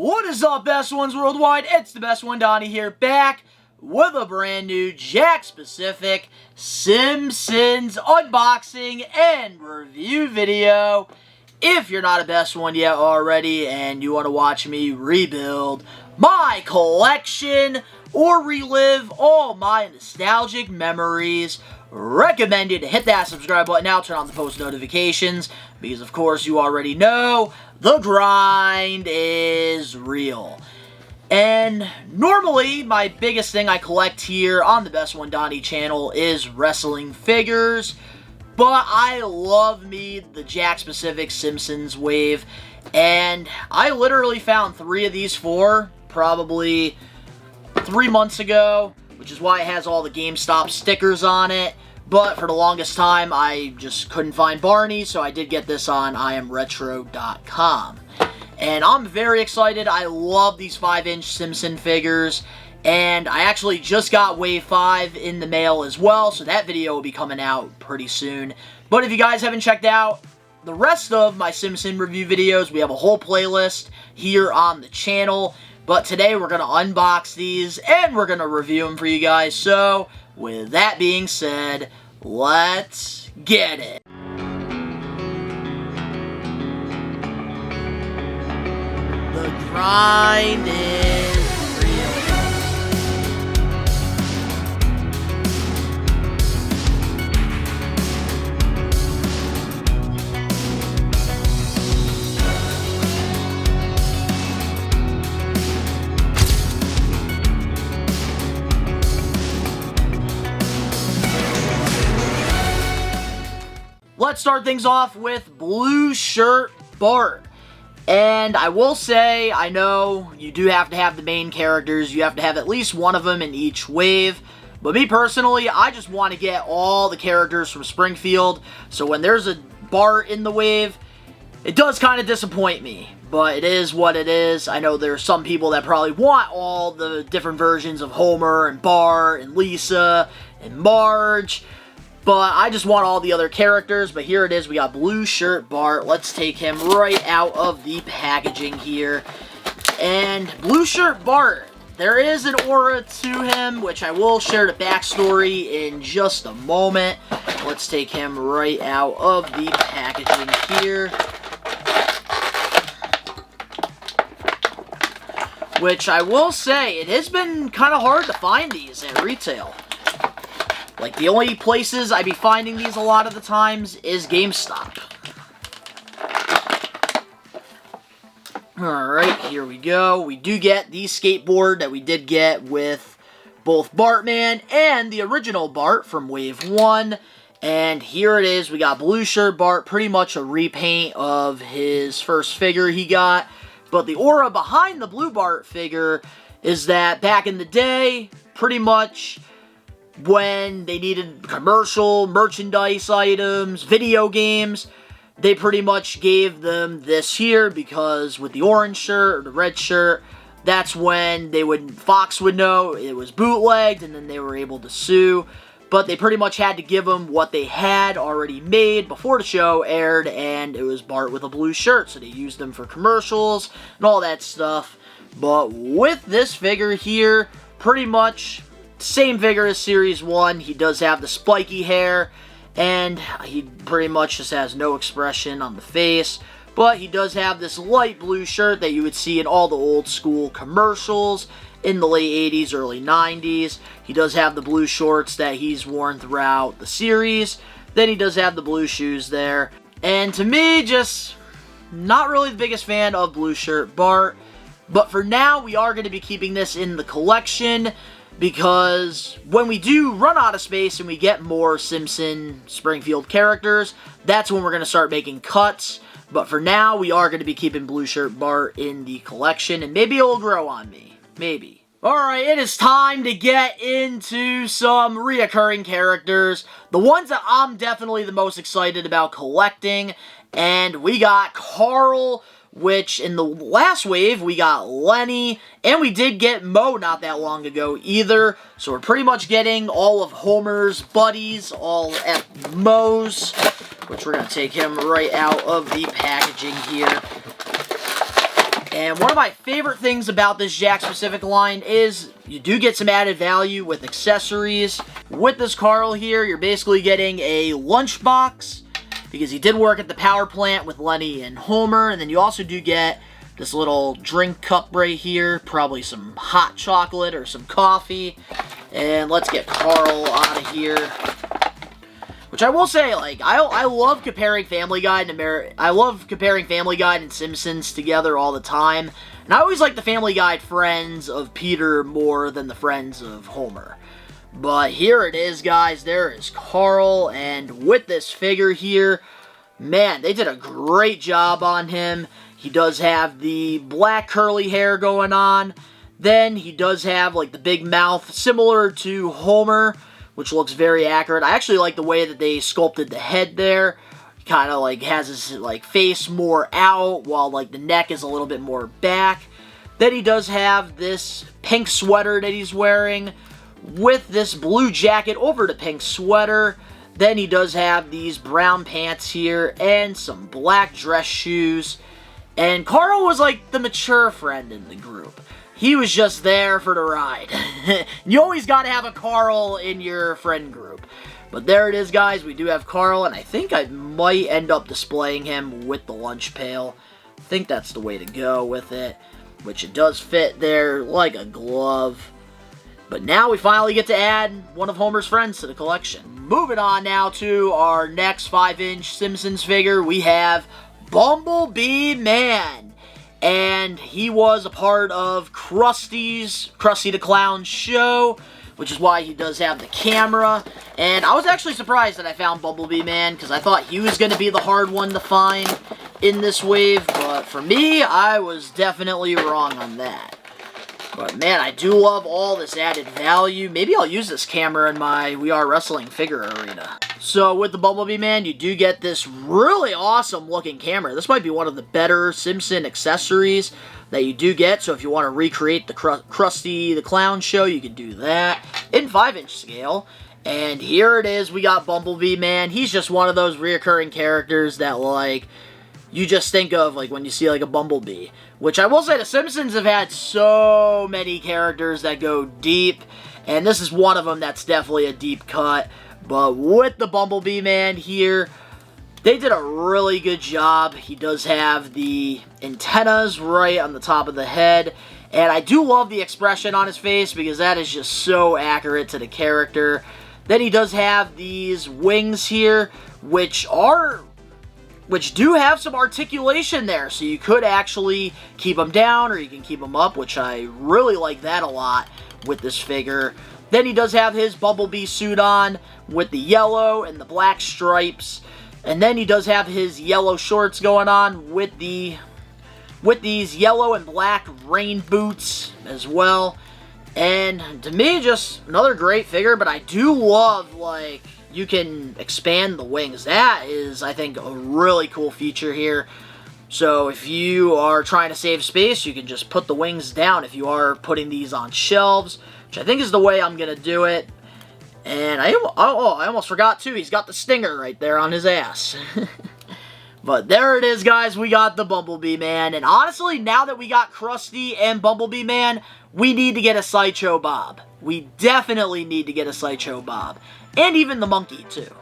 What is up, best ones worldwide? It's the best one, Donnie here, back with a brand new Jakks specific Simpsons unboxing and review video. If you're not a best one yet already and you want to watch me rebuild my collection or relive all my nostalgic memories, recommend you to hit that subscribe button now, turn on the post notifications, because of course you already know the grind is real. And normally my biggest thing I collect here on the Best One Donnie channel is wrestling figures, but I love me the Jakks specific Simpsons wave, and I literally found 3 of these probably 3 months ago, which is why it has all the GameStop stickers on it. But for the longest time, I just couldn't find Barney, so I did get this on IamRetro.com. And I'm very excited. I love these 5-inch Simpson figures. And I actually just got Wave 5 in the mail as well, so that video will be coming out pretty soon. But if you guys haven't checked out the rest of my Simpson review videos, we have a whole playlist here on the channel. But today we're going to unbox these and we're going to review them for you guys. So, with that being said, let's get it. The grind is real. Let's start things off with Blue Shirt Bart. And I will say, I know you do have to have the main characters. You have to have at least one of them in each wave. But me personally, I just want to get all the characters from Springfield. So when there's a Bart in the wave, it does kind of disappoint me. But it is what it is. I know there are some people that probably want all the different versions of Homer and Bart and Lisa and Marge. But I just want all the other characters. But here it is. We got Blue Shirt Bart. Let's take him right out of the packaging here. And Blue Shirt Bart, there is an aura to him, which I will share the backstory in just a moment. Let's take him right out of the packaging here. Which I will say, it has been kind of hard to find these at retail. Like, the only places I be finding these a lot of the times is GameStop. Alright, here we go. We do get the skateboard that we did get with both Bartman and the original Bart from Wave 1. And here it is. We got Blue Shirt Bart, pretty much a repaint of his first figure he got. But the aura behind the Blue Bart figure is that back in the day, pretty much when they needed commercial, merchandise items, video games, they pretty much gave them this here, because with the orange shirt or the red shirt, that's when Fox would know it was bootlegged, and then they were able to sue. But they pretty much had to give them what they had already made before the show aired, and it was Bart with a blue shirt, so they used them for commercials and all that stuff. But with this figure here, pretty much same figure as Series 1. He does have the spiky hair, and he pretty much just has no expression on the face. But he does have this light blue shirt that you would see in all the old school commercials in the late 80s, early 90s. He does have the blue shorts that he's worn throughout the series. Then he does have the blue shoes there. And to me, just not really the biggest fan of Blue Shirt Bart. But for now, we are going to be keeping this in the collection, because when we do run out of space and we get more Simpson Springfield characters, that's when we're going to start making cuts. But for now, we are going to be keeping Blue Shirt Bart in the collection, and maybe it'll grow on me. Maybe. Alright, it is time to get into some reoccurring characters. The ones that I'm definitely the most excited about collecting. And we got Carl, which in the last wave, we got Lenny, and we did get Moe not that long ago either. So we're pretty much getting all of Homer's buddies, all at Moe's, which we're going to take him right out of the packaging here. And one of my favorite things about this Jakks specific line is you do get some added value with accessories. With this Carl here, you're basically getting a lunchbox because he did work at the power plant with Lenny and Homer. And then you also do get this little drink cup right here, probably some hot chocolate or some coffee. And let's get Carl out of here. Which I will say, like, I love comparing Family Guy and Simpsons together all the time. And I always like the Family Guy friends of Peter more than the friends of Homer. But here it is, guys. There is Carl, and with this figure here, man, they did a great job on him. He does have the black curly hair going on. Then he does have, like, the big mouth, similar to Homer, which looks very accurate. I actually like the way that they sculpted the head there. Kind of like has his like face more out while like the neck is a little bit more back. Then he does have this pink sweater that he's wearing with this blue jacket over the pink sweater. Then he does have these brown pants here and some black dress shoes. And Carl was like the mature friend in the group. He was just there for the ride. You always got to have a Carl in your friend group. But there it is, guys. We do have Carl, and I think I might end up displaying him with the lunch pail. I think that's the way to go with it, which it does fit there like a glove. But now we finally get to add one of Homer's friends to the collection. Moving on now to our next 5-inch Simpsons figure, we have Bumblebee Man. And he was a part of Krusty the Clown's show, which is why he does have the camera. And I was actually surprised that I found Bumblebee Man, because I thought he was going to be the hard one to find in this wave. But for me, I was definitely wrong on that. But man, I do love all this added value. Maybe I'll use this camera in my We Are Wrestling figure arena. So with the Bumblebee Man, you do get this really awesome looking camera. This might be one of the better Simpson accessories that you do get. So if you want to recreate the Krusty the Clown show, you can do that in 5-inch scale. And here it is. We got Bumblebee Man. He's just one of those reoccurring characters that like you just think of like when you see like a bumblebee. Which I will say, the Simpsons have had so many characters that go deep, and this is one of them that's definitely a deep cut. But with the Bumblebee Man here, they did a really good job. He does have the antennas right on the top of the head, and I do love the expression on his face because that is just so accurate to the character. Then he does have these wings here, which do have some articulation there, so you could actually keep them down or you can keep them up, which I really like that a lot with this figure. Then he does have his Bumblebee suit on with the yellow and the black stripes, and then he does have his yellow shorts going on with these yellow and black rain boots as well. And to me, just another great figure, but I do love, like, you can expand the wings. That is, I think, a really cool feature here. So if you are trying to save space, you can just put the wings down if you are putting these on shelves, which I think is the way I'm going to do it. And I almost forgot, too. He's got the stinger right there on his ass. But there it is, guys. We got the Bumblebee Man. And honestly, now that we got Krusty and Bumblebee Man, we need to get a Sideshow Bob. We definitely need to get a Sideshow Bob. And even the monkey, too.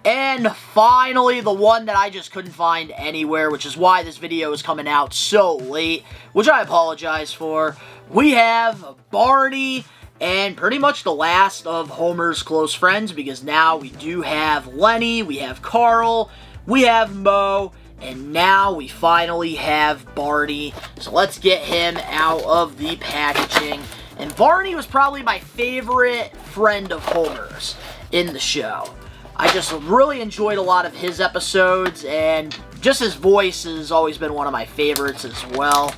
And finally, the one that I just couldn't find anywhere, which is why this video is coming out so late, which I apologize for. We have Barney, and pretty much the last of Homer's close friends, because now we do have Lenny, we have Carl, we have Moe, and now we finally have Barney. So let's get him out of the packaging. And Barney was probably my favorite friend of Homer's in the show. I just really enjoyed a lot of his episodes, and just his voice has always been one of my favorites as well.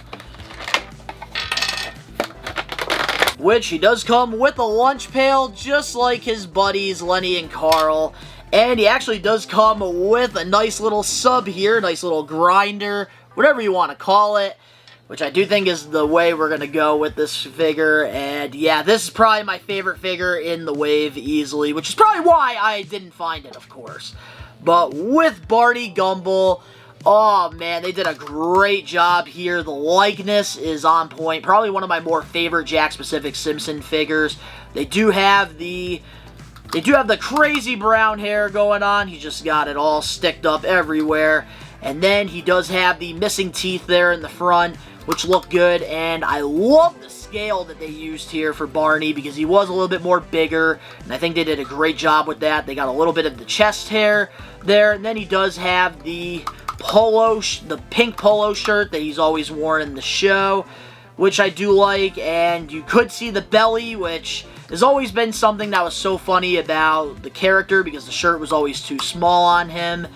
Which he does come with a lunch pail, just like his buddies Lenny and Carl. And he actually does come with a nice little sub here, nice little grinder, whatever you want to call it. Which I do think is the way we're going to go with this figure. And yeah, this is probably my favorite figure in the wave easily, which is probably why I didn't find it, of course. But with Barney Gumble, Oh, man, they did a great job here. The likeness is on point. Probably one of my more favorite Jakks-specific Simpson figures. They do have the crazy brown hair going on. He just got it all sticked up everywhere. And then he does have the missing teeth there in the front, which look good. And I love the scale that they used here for Barney because he was a little bit more bigger. And I think they did a great job with that. They got a little bit of the chest hair there. And then he does have the pink polo shirt that he's always worn in the show, which I do like. And you could see the belly, which has always been something that was so funny about the character because the shirt was always too small on him.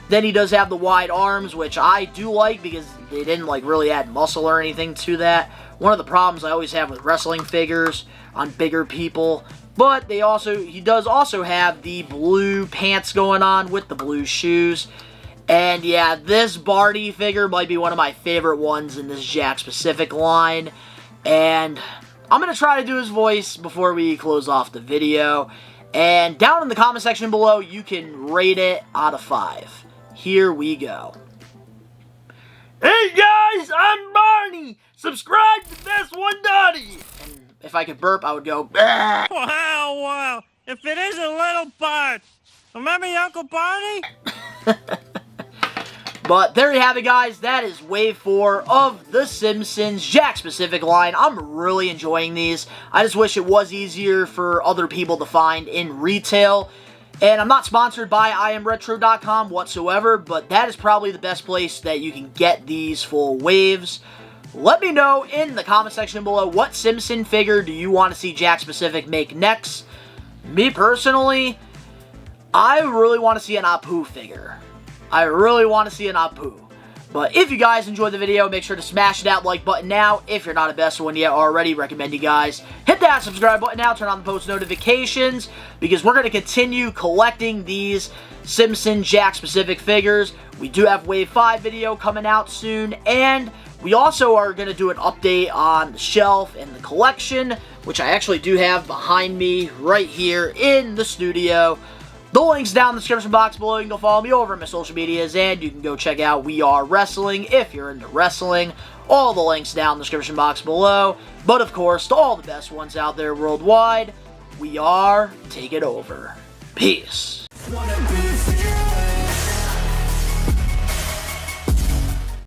Then he does have the wide arms, which I do like because they didn't like really add muscle or anything to that. One of the problems I always have with wrestling figures on bigger people. But he does also have the blue pants going on with the blue shoes. And yeah, this Barney figure might be one of my favorite ones in this Jakks-specific line. And I'm going to try to do his voice before we close off the video. And down in the comment section below, you can rate it out of 5. Here we go. Hey guys, I'm Barney! Subscribe to Best One Dotty! And if I could burp, I would go, bah! Wow. If it isn't little Bart. Remember your Uncle Barney? But there you have it, guys. That is Wave 4 of the Simpsons Jakks-specific line. I'm really enjoying these. I just wish it was easier for other people to find in retail. And I'm not sponsored by IamRetro.com whatsoever, but that is probably the best place that you can get these full waves. Let me know in the comment section below what Simpson figure do you want to see Jakks-specific make next. Me personally, I really want to see an Apu figure. I really want to see an Apu. But if you guys enjoyed the video, make sure to smash that like button now. If you're not a best one yet already, recommend you guys hit that subscribe button now. Turn on the post notifications because we're going to continue collecting these Simpson Jakks-specific figures. We do have Wave 5 video coming out soon. And we also are going to do an update on the shelf and the collection, which I actually do have behind me right here in the studio. The link's down in the description box below. You can go follow me over on my social medias, and you can go check out We Are Wrestling if you're into wrestling. All the links down in the description box below. But of course, to all the best ones out there worldwide, we are Take It Over. Peace.